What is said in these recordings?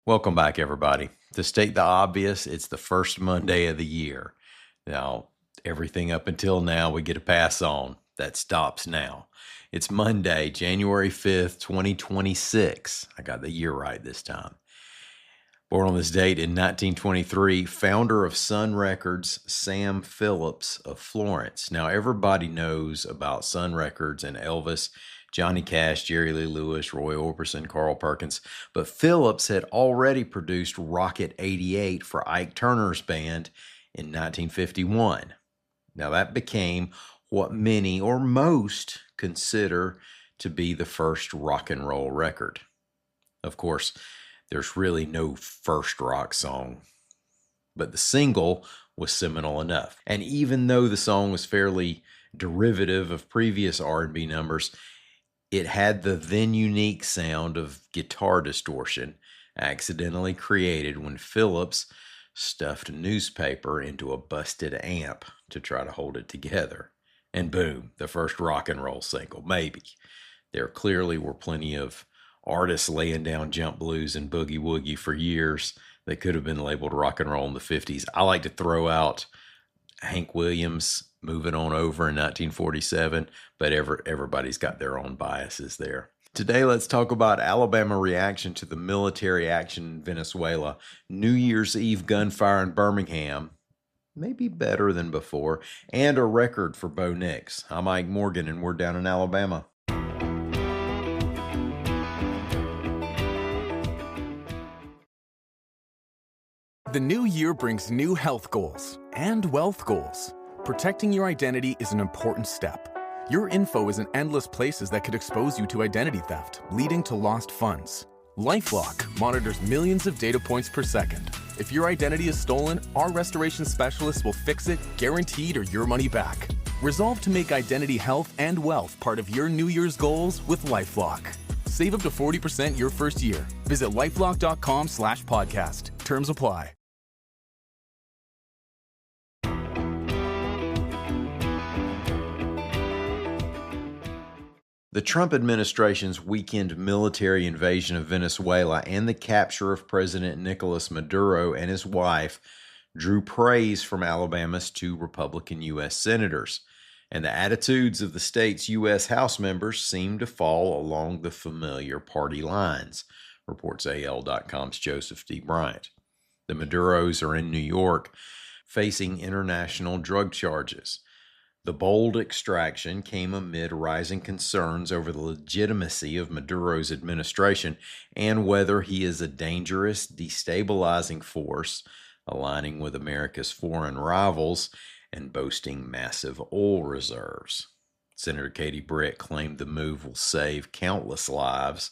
Welcome back, everybody. To state the obvious, it's the first Monday of the year. Now, everything up until now we get a pass on. That stops now. It's Monday, January 5th, 2026. I got the year right this time. Born on this date in 1923, founder of Sun Records, Sam Phillips of Florence. Now, everybody knows about Sun Records and Elvis, Johnny Cash, Jerry Lee Lewis, Roy Orbison, Carl Perkins, but Phillips had already produced Rocket 88 for Ike Turner's band in 1951. Now, that became what many or most consider to be the first rock and roll record. Of course, there's really no first rock song, but the single was seminal enough. And even though the song was fairly derivative of previous R&B numbers, it had the then unique sound of guitar distortion accidentally created when Phillips stuffed a newspaper into a busted amp to try to hold it together. And boom, the first rock and roll single, maybe. There clearly were plenty of artists laying down jump blues and boogie woogie for years that could have been labeled rock and roll in the 50s. I like to throw out Hank Williams moving on over in 1947, but everybody's got their own biases there. Today, let's talk about Alabama reaction to the military action in Venezuela, New Year's Eve gunfire in Birmingham, maybe better than before, and a record for Bo Nix. I'm Mike Morgan, and we're down in Alabama. The new year brings new health goals and wealth goals. Protecting your identity is an important step. Your info is in endless places that could expose you to identity theft, leading to lost funds. LifeLock monitors millions of data points per second. If your identity is stolen, our restoration specialists will fix it, guaranteed, or your money back. Resolve to make identity health and wealth part of your New Year's goals with LifeLock. Save up to 40% your first year. Visit lifelock.com/podcast. Terms apply. The Trump administration's weekend military invasion of Venezuela and the capture of President Nicolas Maduro and his wife drew praise from Alabama's two Republican U.S. senators, and the attitudes of the state's U.S. House members seemed to fall along the familiar party lines, reports AL.com's Joseph D. Bryant. The Maduros are in New York facing international drug charges. The bold extraction came amid rising concerns over the legitimacy of Maduro's administration and whether he is a dangerous, destabilizing force, aligning with America's foreign rivals and boasting massive oil reserves. Senator Katie Britt claimed the move will save countless lives,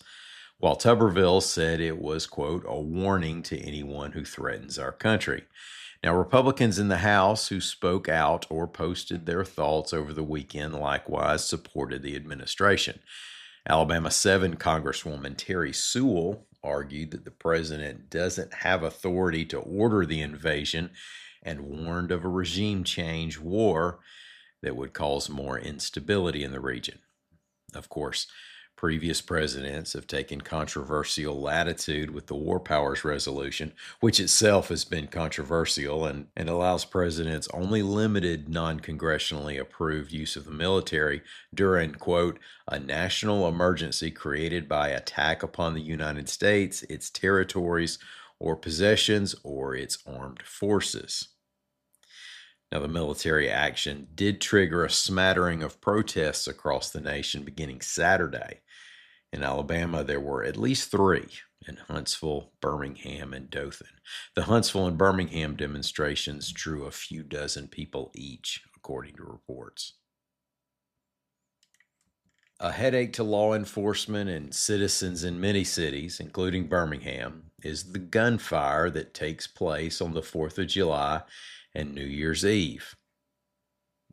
while Tuberville said it was, quote, a warning to anyone who threatens our country. Now, Republicans in the House who spoke out or posted their thoughts over the weekend likewise supported the administration. Alabama 7 Congresswoman Terry Sewell argued that the president doesn't have authority to order the invasion and warned of a regime change war that would cause more instability in the region. Of course, previous presidents have taken controversial latitude with the War Powers Resolution, which itself has been controversial and allows presidents only limited non-congressionally approved use of the military during, quote, a national emergency created by attack upon the United States, its territories, or possessions, or its armed forces. Now, the military action did trigger a smattering of protests across the nation beginning Saturday. In Alabama, there were at least 3 in Huntsville, Birmingham, and Dothan. The Huntsville and Birmingham demonstrations drew a few dozen people each, according to reports. A headache to law enforcement and citizens in many cities, including Birmingham, is the gunfire that takes place on the 4th of July and New Year's Eve.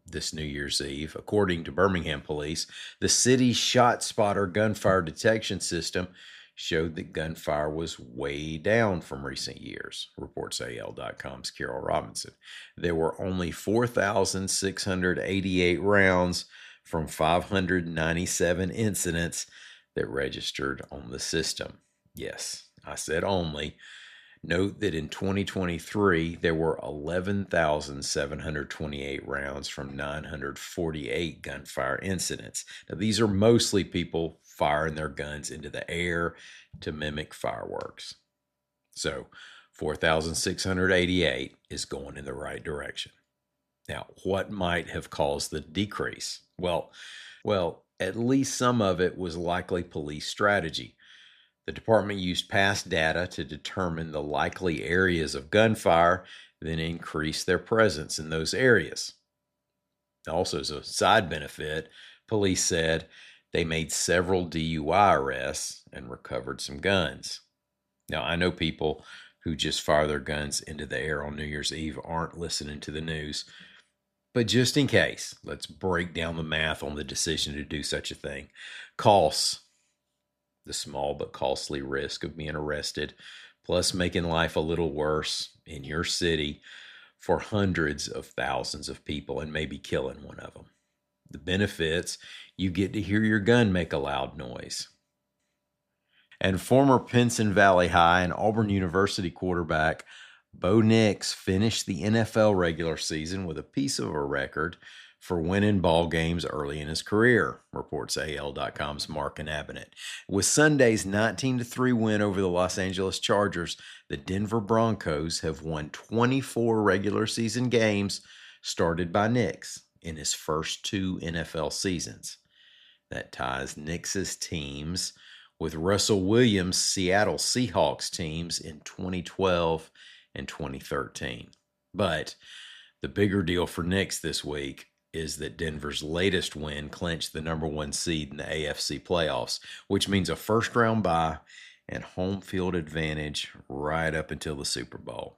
This New Year's Eve, according to Birmingham police, the city's ShotSpotter gunfire detection system showed that gunfire was way down from recent years, reports AL.com's Carol Robinson. There were only 4,688 rounds from 597 incidents that registered on the system. Yes, I said only. Note that in 2023, there were 11,728 rounds from 948 gunfire incidents. Now, these are mostly people firing their guns into the air to mimic fireworks. So, 4,688 is going in the right direction. Now, what might have caused the decrease? Well, at least some of it was likely police strategy. The department used past data to determine the likely areas of gunfire, then increase their presence in those areas. Also, as a side benefit, police said they made several DUI arrests and recovered some guns. Now, I know people who just fire their guns into the air on New Year's Eve aren't listening to the news, but just in case, let's break down the math on the decision to do such a thing. Costs: the small but costly risk of being arrested, plus making life a little worse in your city for hundreds of thousands of people and maybe killing one of them. The benefits: you get to hear your gun make a loud noise. And former Pinson Valley High and Auburn University quarterback Bo Nix finished the NFL regular season with a piece of a record for winning ball games early in his career, reports AL.com's Mark Inabinet. With Sunday's 19-3 win over the Los Angeles Chargers, the Denver Broncos have won 24 regular season games started by Nix in his first 2 NFL seasons. That ties Nix's teams with Russell Williams' Seattle Seahawks teams in 2012 and 2013. But the bigger deal for Nix this week is that Denver's latest win clinched the number 1 seed in the AFC playoffs, which means a first-round bye and home field advantage right up until the Super Bowl.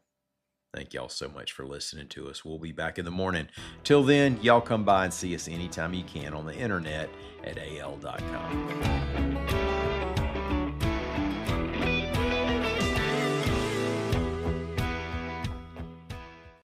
Thank y'all so much for listening to us. We'll be back in the morning. Till then, y'all come by and see us anytime you can on the internet at al.com.